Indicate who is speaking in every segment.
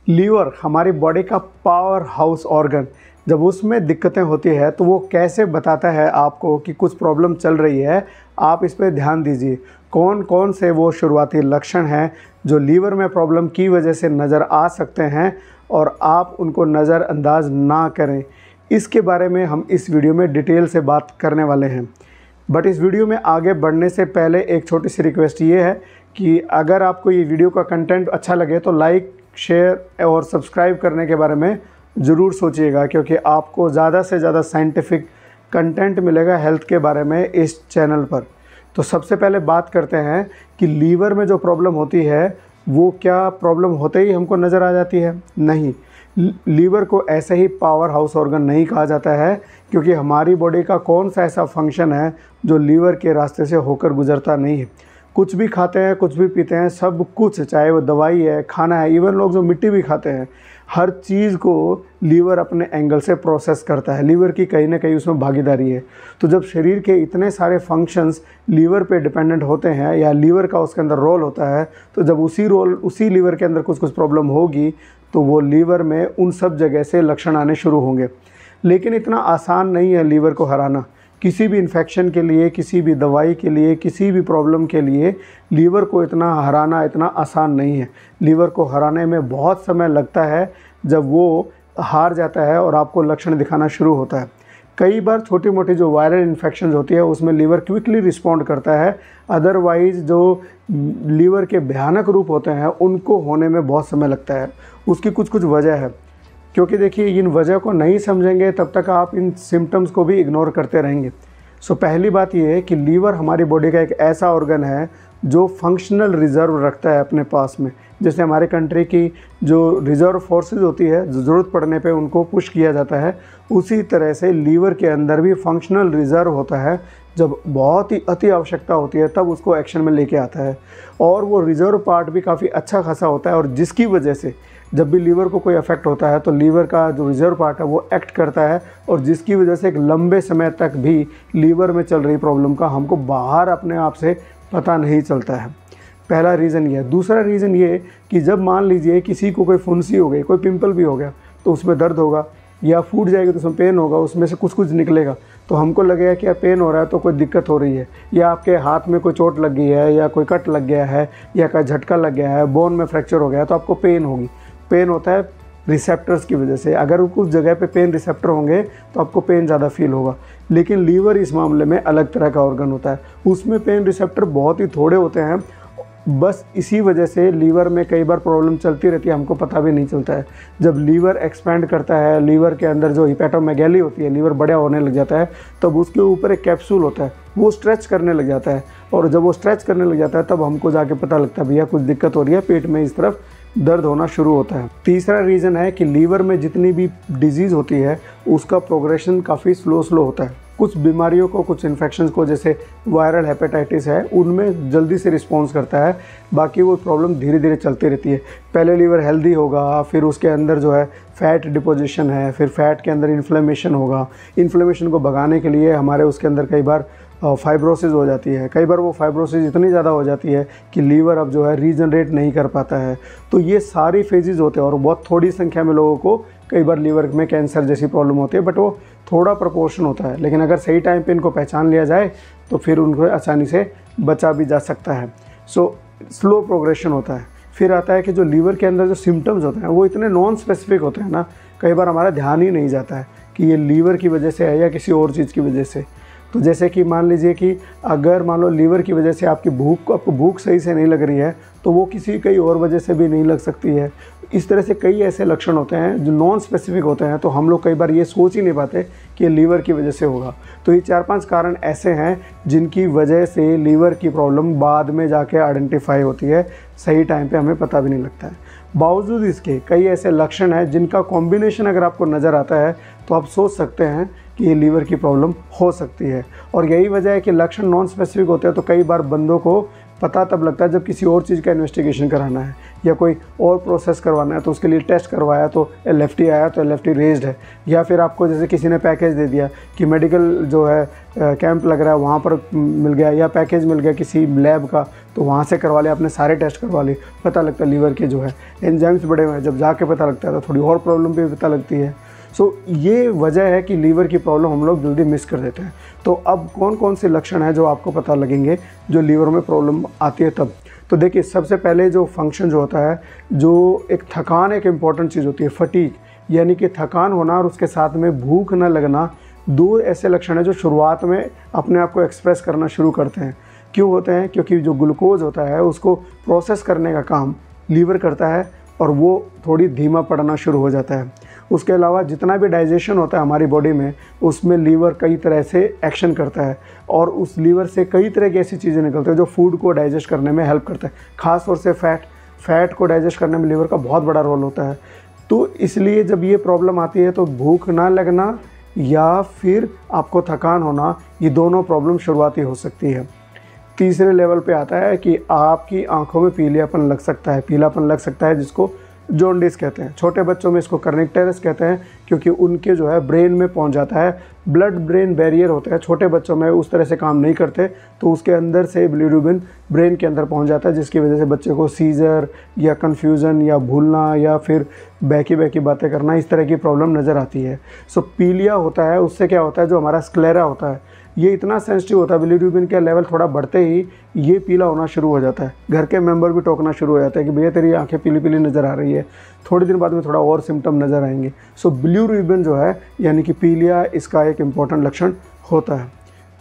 Speaker 1: Liver हमारी body का power house organ, जब उसमें दिक्कतें होती है तो वो कैसे बताता है आपको कि कुछ प्रॉब्लम चल रही है। आप इस पर ध्यान दीजिए, कौन कौन से वो शुरुआती लक्षण हैं जो लीवर में प्रॉब्लम की वजह से नज़र आ सकते हैं और आप उनको नज़रअंदाज ना करें। इसके बारे में हम इस वीडियो में डिटेल से बात करने वाले हैं। बट इस वीडियो में आगे बढ़ने से पहले एक छोटी सी रिक्वेस्ट ये है कि अगर आपको ये वीडियो का कंटेंट अच्छा लगे तो लाइक, शेयर और सब्सक्राइब करने के बारे में ज़रूर सोचिएगा, क्योंकि आपको ज़्यादा से ज़्यादा साइंटिफिक कंटेंट मिलेगा हेल्थ के बारे में इस चैनल पर। तो सबसे पहले बात करते हैं कि लीवर में जो प्रॉब्लम होती है वो क्या प्रॉब्लम होते ही हमको नज़र आ जाती है? नहीं, लीवर को ऐसे ही पावर हाउस ऑर्गन नहीं कहा जाता है, क्योंकि हमारी बॉडी का कौन सा ऐसा फंक्शन है जो लीवर के रास्ते से होकर गुजरता नहीं है। कुछ भी खाते हैं, कुछ भी पीते हैं, सब कुछ, चाहे वो दवाई है, खाना है, इवन लोग जो मिट्टी भी खाते हैं, हर चीज़ को लीवर अपने एंगल से प्रोसेस करता है। लीवर की कहीं ना कहीं उसमें भागीदारी है। तो जब शरीर के इतने सारे फंक्शंस लीवर पे डिपेंडेंट होते हैं या लीवर का उसके अंदर रोल होता है, तो जब उसी लीवर के अंदर कुछ प्रॉब्लम होगी तो वो लीवर में उन सब जगह से लक्षण आने शुरू होंगे। लेकिन इतना आसान नहीं है लीवर को हराना। किसी भी इन्फेक्शन के लिए, किसी भी दवाई के लिए, किसी भी प्रॉब्लम के लिए लीवर को इतना हराना इतना आसान नहीं है। लीवर को हराने में बहुत समय लगता है जब वो हार जाता है और आपको लक्षण दिखाना शुरू होता है। कई बार छोटी मोटी जो वायरल इन्फेक्शन होती है उसमें लीवर क्विकली रिस्पॉन्ड करता है। अदरवाइज़ जो लीवर के भयानक रूप होते हैं उनको होने में बहुत समय लगता है। उसकी कुछ वजह है, क्योंकि देखिए इन वजह को नहीं समझेंगे तब तक आप इन सिम्टम्स को भी इग्नोर करते रहेंगे। सो पहली बात ये है कि लीवर हमारी बॉडी का एक ऐसा ऑर्गन है जो फंक्शनल रिज़र्व रखता है अपने पास में। जैसे हमारे कंट्री की जो रिज़र्व फोर्सेस होती है, ज़रूरत पड़ने पे उनको पुश किया जाता है, उसी तरह से लीवर के अंदर भी फंक्शनल रिज़र्व होता है। जब बहुत ही अति आवश्यकता होती है तब उसको एक्शन में लेके आता है, और वो रिज़र्व पार्ट भी काफ़ी अच्छा खासा होता है, और जिसकी वजह से जब भी लीवर को कोई अफेक्ट होता है तो लीवर का जो रिज़र्व पार्ट है वो एक्ट करता है, और जिसकी वजह से एक लंबे समय तक भी लीवर में चल रही प्रॉब्लम का हमको बाहर अपने आप से पता नहीं चलता है। पहला रीज़न ये है। दूसरा रीज़न ये कि जब मान लीजिए किसी को कोई फुंसी हो गई, कोई पिंपल भी हो गया, तो उसमें दर्द होगा, या फूट जाएगी तो उसमें पेन होगा, उसमें से कुछ निकलेगा, तो हमको लगेगा कि यार पेन हो रहा है तो कोई दिक्कत हो रही है, या आपके हाथ में कोई चोट लग गई है, या कोई कट लग गया है, या कोई झटका लग गया है, बोन में फ्रैक्चर हो गया है, तो आपको पेन होगी। पेन होता है रिसेप्टर्स की वजह से। अगर उस जगह पे पेन रिसेप्टर होंगे तो आपको पेन ज़्यादा फील होगा। लेकिन लीवर इस मामले में अलग तरह का ऑर्गन होता है, उसमें पेन रिसेप्टर बहुत ही थोड़े होते हैं। बस इसी वजह से लीवर में कई बार प्रॉब्लम चलती रहती है, हमको पता भी नहीं चलता है। जब लीवर एक्सपेंड करता है, लीवर के अंदर जो हिपैटोमेगैली होती है, लीवर बड़ा होने लग जाता है, तब उसके ऊपर एक कैप्सूल होता है, वो स्ट्रेच करने लग जाता है, और जब वो स्ट्रेच करने लग जाता है तब हमको जाके पता लगता है भैया कुछ दिक्कत हो रही है, पेट में इस तरफ दर्द होना शुरू होता है। तीसरा रीज़न है कि लीवर में जितनी भी डिजीज़ होती है उसका प्रोग्रेशन काफ़ी स्लो होता है। कुछ बीमारियों को, कुछ इन्फेक्शंस को, जैसे वायरल हेपेटाइटिस है, उनमें जल्दी से रिस्पॉन्स करता है, बाकी वो प्रॉब्लम धीरे धीरे चलती रहती है। पहले लीवर हेल्दी होगा, फिर उसके अंदर जो है फैट डिपोजिशन है, फिर फैट के अंदर इन्फ्लेमेशन होगा। इन्फ्लेमेशन को भगाने के लिए हमारे उसके अंदर कई बार फाइब्रोसिस हो जाती है। कई बार वो फाइब्रोसिस इतनी ज़्यादा हो जाती है कि लीवर अब जो है रीजनरेट नहीं कर पाता है। तो ये सारी फेजेस होते हैं, और बहुत थोड़ी संख्या में लोगों को कई बार लीवर में कैंसर जैसी प्रॉब्लम होती है, बट वो थोड़ा प्रपोर्शन होता है। लेकिन अगर सही टाइम पे इनको पहचान लिया जाए तो फिर उनको आसानी से बचा भी जा सकता है। सो स्लो प्रोग्रेशन होता है। फिर आता है कि जो लीवर के अंदर जो सिम्टम्स होते हैं वो इतने नॉन स्पेसिफिक होते हैं ना, कई बार हमारा ध्यान ही नहीं जाता है कि ये लीवर की वजह से है या किसी और चीज़ की वजह से। तो जैसे कि मान लीजिए कि अगर मान लो लीवर की वजह से आपको भूख सही से नहीं लग रही है, तो वो किसी कई और वजह से भी नहीं लग सकती है। इस तरह से कई ऐसे लक्षण होते हैं जो नॉन स्पेसिफिक होते हैं, तो हम लोग कई बार ये सोच ही नहीं पाते कि ये लीवर की वजह से होगा। तो ये 4-5 कारण ऐसे हैं जिनकी वजह से लीवर की प्रॉब्लम बाद में जाके आइडेंटिफाई होती है, सही टाइम पे हमें पता भी नहीं लगता है। बावजूद इसके कई ऐसे लक्षण हैं जिनका कॉम्बिनेशन अगर आपको नज़र आता है तो आप सोच सकते हैं कि ये लीवर की प्रॉब्लम हो सकती है। और यही वजह है कि लक्षण नॉन स्पेसिफिक होते हैं, तो कई बार बंदों को पता तब लगता है जब किसी और चीज़ का इन्वेस्टिगेशन कराना है या कोई और प्रोसेस करवाना है, तो उसके लिए टेस्ट करवाया तो LFT आया तो LFT रेज्ड है। या फिर आपको जैसे किसी ने पैकेज दे दिया कि मेडिकल जो है कैंप लग रहा है वहाँ पर मिल गया, या पैकेज मिल गया किसी लैब का, तो वहाँ से करवा लिया, आपने सारे टेस्ट करवा लिए, पता लगता है लीवर के जो है एंजाइम्स बढ़े हुए हैं। जब जाके पता लगता है तो थोड़ी और प्रॉब्लम भी पता लगती है। ये वजह है कि लीवर की प्रॉब्लम हम लोग जल्दी मिस कर देते हैं। तो अब कौन कौन से लक्षण हैं जो आपको पता लगेंगे जो लीवर में प्रॉब्लम आती है तब? तो देखिए, सबसे पहले जो फंक्शन जो होता है, जो एक थकान एक इम्पॉर्टेंट चीज़ होती है, फटीग, यानी कि थकान होना और उसके साथ में भूख न लगना, 2 ऐसे लक्षण हैं जो शुरुआत में अपने आप को एक्सप्रेस करना शुरू करते हैं। क्यों होते हैं? क्योंकि जो ग्लूकोज होता है उसको प्रोसेस करने का काम लीवर करता है और वो थोड़ी धीमा पड़ना शुरू हो जाता है। उसके अलावा जितना भी डाइजेशन होता है हमारी बॉडी में, उसमें लीवर कई तरह से एक्शन करता है और उस लीवर से कई तरह की ऐसी चीज़ें निकलती हैं जो फूड को डाइजेस्ट करने में हेल्प करता है। ख़ास तौर से फैट को डाइजेस्ट करने में लीवर का बहुत बड़ा रोल होता है। तो इसलिए जब ये प्रॉब्लम आती है तो भूख ना लगना या फिर आपको थकान होना, ये दोनों प्रॉब्लम शुरुआती हो सकती है। तीसरे लेवल पे आता है कि आपकी आंखों में पीलापन लग सकता है जिसको जॉन्डिस कहते हैं। छोटे बच्चों में इसको कर्निक्टेरिस कहते हैं क्योंकि उनके जो है ब्रेन में पहुंच जाता है। ब्लड ब्रेन बैरियर होता है, छोटे बच्चों में उस तरह से काम नहीं करते, तो उसके अंदर से बिलीरुबिन ब्रेन के अंदर पहुंच जाता है, जिसकी वजह से बच्चे को सीजर या कन्फ्यूज़न या भूलना या फिर बहकी बातें करना, इस तरह की प्रॉब्लम नज़र आती है। सो पीलिया होता है, उससे क्या होता है, जो हमारा स्क्लेरा होता है ये इतना सेंसिटिव होता है, बिलीरुबिन का लेवल थोड़ा बढ़ते ही ये पीला होना शुरू हो जाता है। घर के मेंबर भी टोकना शुरू हो जाता है कि भैया तेरी आंखें पीली पीली नज़र आ रही है। थोड़ी दिन बाद में थोड़ा और सिम्टम नज़र आएंगे। सो बिलीरुबिन जो है यानी कि पीलिया, इसका एक इम्पॉर्टेंट लक्षण होता है।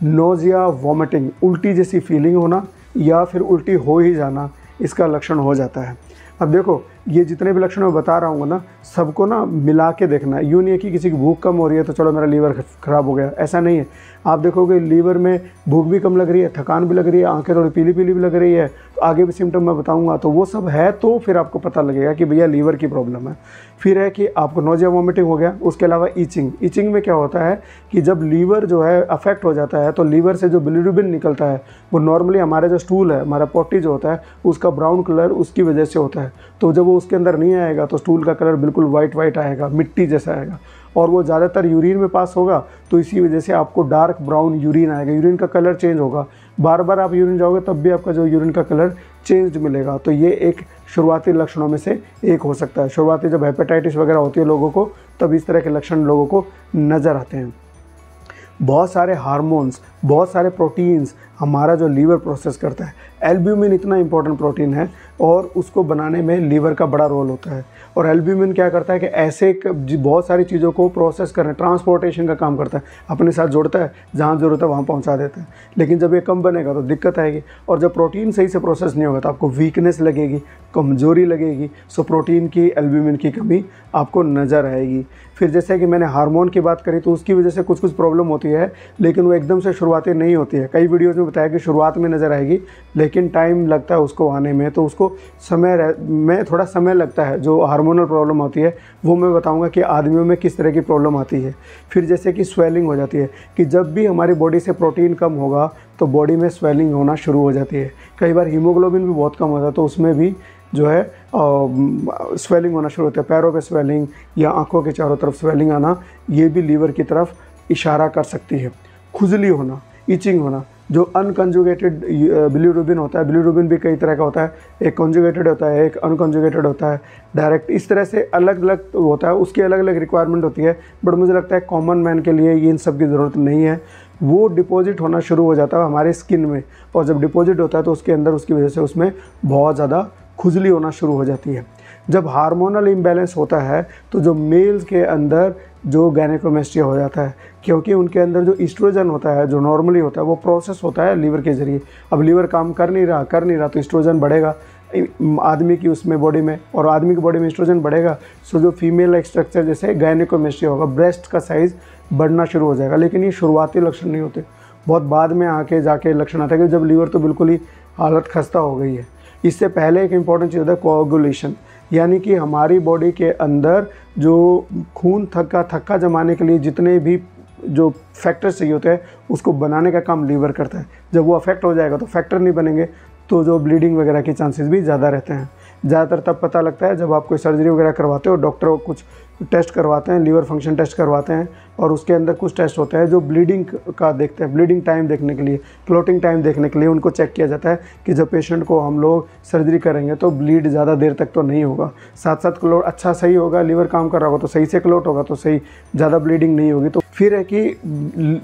Speaker 1: नोजिया, वॉमिटिंग, उल्टी जैसी फीलिंग होना या फिर उल्टी हो ही जाना, इसका लक्षण हो जाता है। अब देखो, ये जितने भी लक्षण मैं बता रहा हूँ ना, सबको ना मिला के देखना है। यूँ नहीं है कि किसी की भूख कम हो रही है तो चलो मेरा लीवर ख़राब हो गया, ऐसा नहीं है। आप देखोगे लीवर में भूख भी कम लग रही है, थकान भी लग रही है, आंखें थोड़ी पीली पीली भी लग रही है, तो आगे भी सिम्टम मैं बताऊंगा, तो वो सब है, तो फिर आपको पता लगेगा कि भैया लीवर की प्रॉब्लम है। फिर है कि आपको नोजिया, वॉमिटिंग हो गया। उसके अलावा ईचिंग में क्या होता है कि जब लीवर जो है अफेक्ट हो जाता है तो लीवर से जो बिलीरुबिन निकलता है वो नॉर्मली हमारा जो स्टूल है, हमारा पोटी जो होता है, उसका ब्राउन कलर उसकी वजह से होता है। तो जब वो उसके अंदर नहीं आएगा तो स्टूल का कलर बिल्कुल वाइट आएगा, मिट्टी जैसा आएगा, और वो ज़्यादातर यूरिन में पास होगा, तो इसी वजह से आपको डार्क ब्राउन यूरिन आएगा, यूरिन का कलर चेंज होगा। बार बार आप यूरिन जाओगे तब भी आपका जो यूरिन का कलर चेंज मिलेगा। तो ये एक शुरुआती लक्षणों में से एक हो सकता है। शुरुआती जब हेपेटाइटिस वगैरह होती है लोगों को, तब इस तरह के लक्षण लोगों को नज़र आते हैं। बहुत सारे हार्मोन्स, बहुत सारे प्रोटीन्स हमारा जो लीवर प्रोसेस करता है। एल्ब्यूमिन इतना इंपॉर्टेंट प्रोटीन है और उसको बनाने में लीवर का बड़ा रोल होता है। और एल्ब्यूमिन क्या करता है कि ऐसे बहुत सारी चीज़ों को प्रोसेस करने, ट्रांसपोर्टेशन का काम करता है, अपने साथ जोड़ता है, जहाँ ज़रूरत है वहाँ पहुँचा देता है। लेकिन जब ये कम बनेगा तो दिक्कत आएगी, और जब प्रोटीन सही से प्रोसेस नहीं होगा तो आपको वीकनेस लगेगी, कमज़ोरी लगेगी। सो प्रोटीन की, एल्ब्यूमिन की कमी आपको नज़र आएगी। फिर जैसे कि मैंने हार्मोन की बात करी, तो उसकी वजह से कुछ प्रॉब्लम होती है, लेकिन वो एकदम से शुरुआती नहीं होती है। कई वीडियोज़ में बताया कि शुरुआत में नज़र आएगी, लेकिन टाइम लगता है उसको आने में, तो उसको थोड़ा समय लगता है। जो हार्मोनल प्रॉब्लम होती है वो मैं बताऊंगा कि आदमियों में किस तरह की प्रॉब्लम आती है। फिर जैसे कि स्वेलिंग हो जाती है, कि जब भी हमारी बॉडी से प्रोटीन कम होगा तो बॉडी में स्वेलिंग होना शुरू हो जाती है। कई बार हीमोग्लोबिन भी बहुत कम होता है, तो उसमें भी जो है स्वेलिंग होना शुरू होता है। पैरों पे स्वेलिंग या आंखों के चारों तरफ स्वेलिंग आना, ये भी लीवर की तरफ इशारा कर सकती है। खुजली होना, इचिंग होना, जो अनकंजुगेटेड बिलीरुबिन होता है, बिलीरुबिन भी कई तरह का होता है, एक कंजुगेटेड होता है, एक अनकंजुगेटेड होता है, डायरेक्ट, इस तरह से अलग अलग होता है, उसकी अलग अलग रिक्वायरमेंट होती है। बट मुझे लगता है कॉमन मैन के लिए ये इन सब की ज़रूरत नहीं है। वो डिपॉजिट होना शुरू हो जाता है हमारे स्किन में, और जब डिपॉजिट होता है तो उसके अंदर, उसकी वजह से उसमें बहुत ज़्यादा खुजली होना शुरू हो जाती है। जब हार्मोनल इम्बैलेंस होता है तो जो मेल्स के अंदर जो गायनेकोमेस्टिया हो जाता है, क्योंकि उनके अंदर जो ईस्ट्रोजन होता है, जो नॉर्मली होता है, वो प्रोसेस होता है लीवर के ज़रिए। अब लीवर काम कर नहीं रहा तो ईस्ट्रोजन बढ़ेगा आदमी की उसमें बॉडी में, और आदमी की बॉडी में ईस्ट्रोजन बढ़ेगा, सो जो फीमेल लाइक स्ट्रक्चर जैसे गायनेकोमेस्टिया होगा, ब्रेस्ट का साइज़ बढ़ना शुरू हो जाएगा। लेकिन ये शुरुआती लक्षण नहीं होते, बहुत बाद में आके जाके लक्षण आता है कि जब लीवर तो बिल्कुल ही हालत खस्ता हो गई है। इससे पहले एक इम्पॉर्टेंट चीज़ होता है कोआगुलेशन, यानी कि हमारी बॉडी के अंदर जो खून थक्का जमाने के लिए जितने भी जो फैक्टर्स चाहिए होते हैं, उसको बनाने का काम लीवर करता है। जब वो अफेक्ट हो जाएगा तो फैक्टर नहीं बनेंगे, तो जो ब्लीडिंग वगैरह के चांसेस भी ज़्यादा रहते हैं। ज़्यादातर तब पता लगता है जब आप कोई सर्जरी वगैरह करवाते हो, डॉक्टर को कुछ टेस्ट करवाते हैं, लीवर फंक्शन टेस्ट करवाते हैं और उसके अंदर कुछ टेस्ट होता है जो ब्लीडिंग का देखते हैं, ब्लीडिंग टाइम देखने के लिए, क्लोटिंग टाइम देखने के लिए उनको चेक किया जाता है कि जब पेशेंट को हम लोग सर्जरी करेंगे तो ब्लीड ज़्यादा देर तक तो नहीं होगा, साथ साथ क्लोट अच्छा सही होगा, लीवर काम कर रहा होगा तो सही से क्लोट होगा तो सही, ज़्यादा ब्लीडिंग नहीं होगी। तो फिर है कि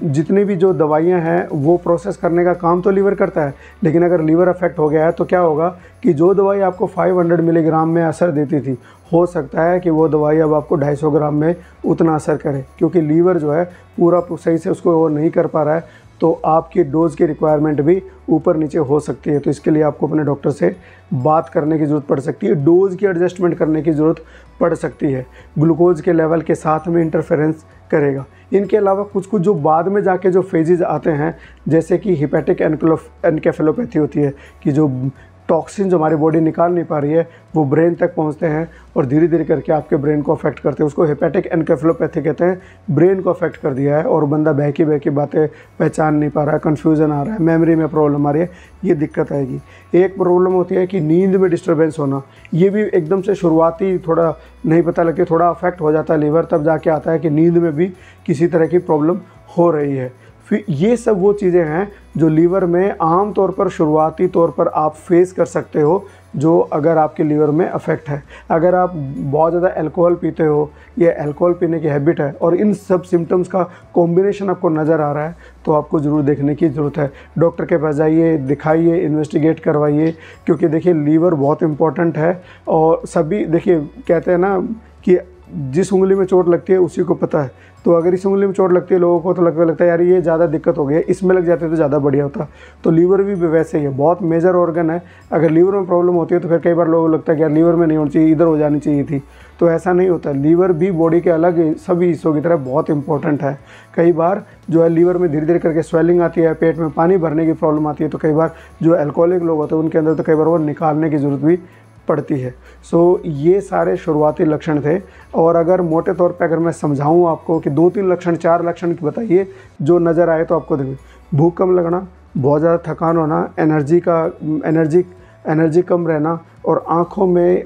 Speaker 1: जितनी भी जो दवाइयाँ हैं वो प्रोसेस करने का काम तो लीवर करता है, लेकिन अगर लीवर अफेक्ट हो गया है तो क्या होगा कि जो दवाई आपको 500 मिलीग्राम में असर देती थी, हो सकता है कि वो दवाई अब आपको 250 ग्राम में उतना असर करे, क्योंकि लीवर जो है पूरा सही से उसको वो नहीं कर पा रहा है, तो आपकी डोज़ की रिक्वायरमेंट भी ऊपर नीचे हो सकती है। तो इसके लिए आपको अपने डॉक्टर से बात करने की ज़रूरत पड़ सकती है, डोज़ की एडजस्टमेंट करने की ज़रूरत पड़ सकती है, ग्लूकोज के लेवल के साथ में इंटरफेरेंस करेगा। इनके अलावा कुछ कुछ जो बाद में जाके जो फेजेज़ आते हैं, जैसे कि हिपैटिक एनकेफेलोपैथी होती है कि जो टॉक्सिन जो हमारी बॉडी निकाल नहीं पा रही है वो ब्रेन तक पहुंचते हैं और धीरे धीरे करके आपके ब्रेन को अफेक्ट करते हैं, उसको हिपैटिक एनकेफेलोपैथी कहते हैं। ब्रेन को अफेक्ट कर दिया है और बंदा बहकी बातें पहचान नहीं पा रहा है, कन्फ्यूज़न आ रहा है, मेमोरी में प्रॉब्लम आ रही है, ये दिक्कत आएगी। एक प्रॉब्लम होती है कि नींद में डिस्टर्बेंस होना, ये भी एकदम से शुरुआती थोड़ा नहीं पता लगती, थोड़ा अफेक्ट हो जाता है लीवर, तब जाके आता है कि नींद में भी किसी तरह की प्रॉब्लम हो रही है। फिर ये सब वो चीज़ें हैं जो लीवर में आम तौर पर शुरुआती तौर पर आप फेस कर सकते हो, जो अगर आपके लीवर में अफेक्ट है। अगर आप बहुत ज़्यादा अल्कोहल पीते हो या अल्कोहल पीने की हैबिट है और इन सब सिम्टम्स का कॉम्बिनेशन आपको नज़र आ रहा है तो आपको ज़रूर देखने की ज़रूरत है। डॉक्टर के पास जाइए, दिखाइए, इन्वेस्टिगेट करवाइए, क्योंकि देखिए लीवर बहुत इंपॉर्टेंट है। और सभी देखिए कहते हैं ना कि जिस उंगली में चोट लगती है उसी को पता है, तो अगर इस उंगली में चोट लगती है लोगों को तो लगता है यार ये ज़्यादा दिक्कत हो गई है, इसमें लग जाते तो ज़्यादा बढ़िया होता। तो लीवर भी वैसे ही है, बहुत मेजर ऑर्गन है। अगर लीवर में प्रॉब्लम होती है तो फिर कई बार लोगों को लगता है कि यार लीवर में नहीं होनी चाहिए, इधर हो जानी चाहिए थी, तो ऐसा नहीं होता। लीवर भी बॉडी के अलग सभी हिस्सों की तरह बहुत इंपॉर्टेंट है। कई बार जो है लीवर में धीरे धीरे करके स्वेलिंग आती है, पेट में पानी भरने की प्रॉब्लम आती है, तो कई बार जो अल्कोहलिक लोग होते हैं उनके अंदर तो कई बार वो निकालने की ज़रूरत भी पड़ती है। सो ये सारे शुरुआती लक्षण थे। और अगर मोटे तौर पे अगर मैं समझाऊँ आपको कि 2-3 लक्षण 4 लक्षण की बताइए जो नज़र आए तो आपको देखिए, भूख कम लगना, बहुत ज़्यादा थकान होना, एनर्जी कम रहना और आँखों में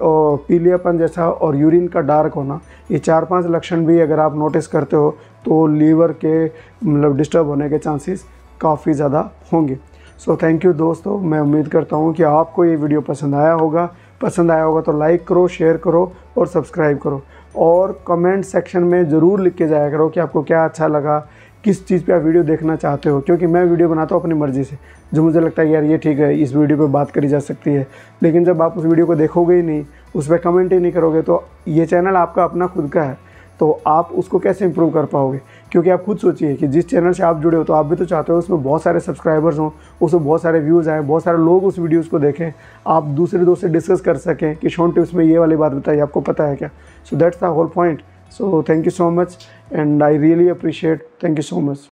Speaker 1: पीलियापन जैसा और यूरिन का डार्क होना, ये 4-5 लक्षण भी अगर आप नोटिस करते हो तो लीवर के मतलब डिस्टर्ब होने के चांसेस काफ़ी ज़्यादा होंगे। सो थैंक यू दोस्तों, मैं उम्मीद करता हूँ कि आपको ये वीडियो पसंद आया होगा तो लाइक करो, शेयर करो और सब्सक्राइब करो। और कमेंट सेक्शन में ज़रूर लिख के जाया करो कि आपको क्या अच्छा लगा, किस चीज़ पे आप वीडियो देखना चाहते हो, क्योंकि मैं वीडियो बनाता हूँ अपनी मर्ज़ी से, जो मुझे लगता है यार ये ठीक है, इस वीडियो पे बात करी जा सकती है। लेकिन जब आप उस वीडियो को देखोगे ही नहीं, उस पर कमेंट ही नहीं करोगे, तो ये चैनल आपका अपना खुद का है, तो आप उसको कैसे इंप्रूव कर पाओगे? क्योंकि आप खुद सोचिए कि जिस चैनल से आप जुड़े हो तो आप भी तो चाहते हो उसमें बहुत सारे सब्सक्राइबर्स हों, उसमें बहुत सारे व्यूज़ आएँ, बहुत सारे लोग उस वीडियोज़ को देखें, आप दूसरे दोस्त से डिस्कस कर सकें कि शॉन टिप्स में ये वाली बात बताइए, आपको पता है क्या? So that's the whole point. So thank you so much and I really appreciate, thank you so much.